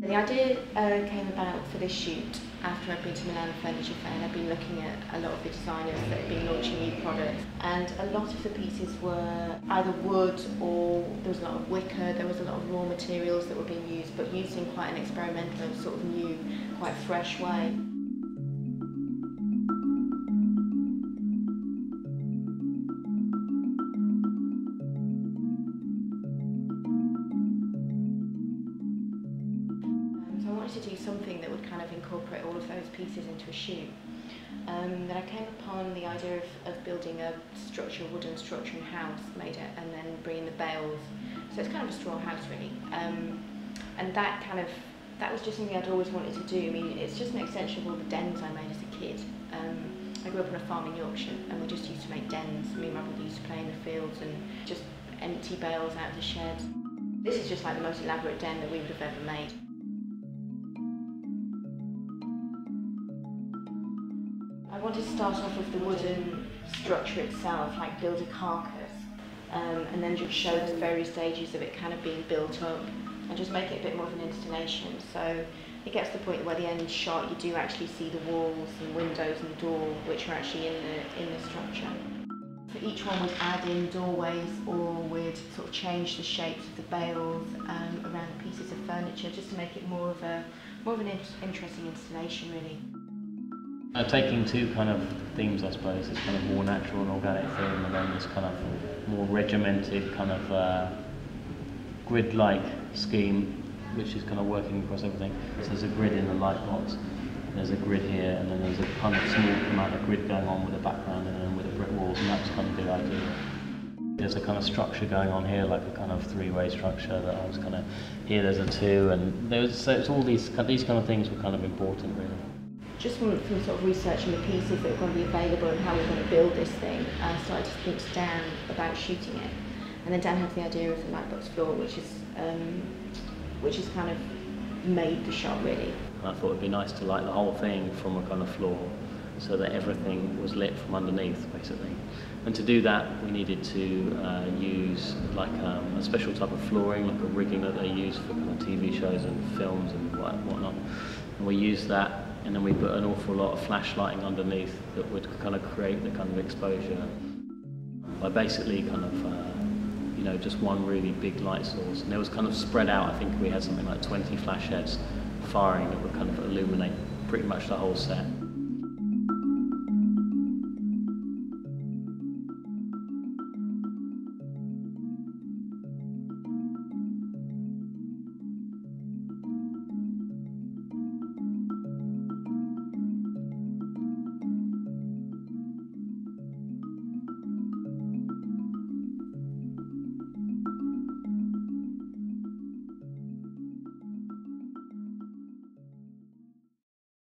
The idea came about for this shoot after I'd been to Milan Furniture Fair, and I'd been looking at a lot of the designers that had been launching new products, and a lot of the pieces were either wood or there was a lot of wicker, there was a lot of raw materials that were being used, but used in quite an experimental, sort of new, quite fresh way. So I wanted to do something that would kind of incorporate all of those pieces into a shoot. Then I came upon the idea of building a structure, a wooden structure and house, made it, and then bringing the bales. So it's kind of a straw house really. And that was just something I'd always wanted to do. I mean, it's just an extension of all the dens I made as a kid. I grew up on a farm in Yorkshire, and we just used to make dens. Me and my brother used to play in the fields and just empty bales out of the shed. This is just like the most elaborate den that we would have ever made. I wanted to start off with the wooden structure itself, like build a carcass, and then just show the various stages of it kind of being built up, and just make it a bit more of an installation. So it gets to the point where the end shot you do actually see the walls and windows and door, which are actually in the structure. So each one would add in doorways, or would sort of change the shapes of the bales around the pieces of furniture, just to make it more of an interesting installation really. Taking two kind of themes, I suppose, this kind of more natural and organic theme, and then this kind of more regimented kind of grid-like scheme, which is kind of working across everything. So there's a grid in the light box, there's a grid here, and then there's a kind of small amount of grid going on with the background and then with the brick walls, and that's kind of the idea. There's a kind of structure going on here, like a kind of three-way structure that I was kind of, here there's a two, and so it's all these kind of things were kind of important really. Just from sort of researching the pieces that were going to be available and how we were going to build this thing, I started to think to Dan about shooting it. And then Dan had the idea of the lightbox floor, which is kind of made the shot really. I thought it'd be nice to light the whole thing from a kind of floor, so that everything was lit from underneath basically. And to do that we needed to use like a special type of flooring, like a rigging that they use for kind of TV shows and films and whatnot. And we used that, and then we put an awful lot of flash lighting underneath that would kind of create the kind of exposure by basically kind of you know, just one really big light source. And it was kind of spread out. I think we had something like 20 flash heads firing that would kind of illuminate pretty much the whole set.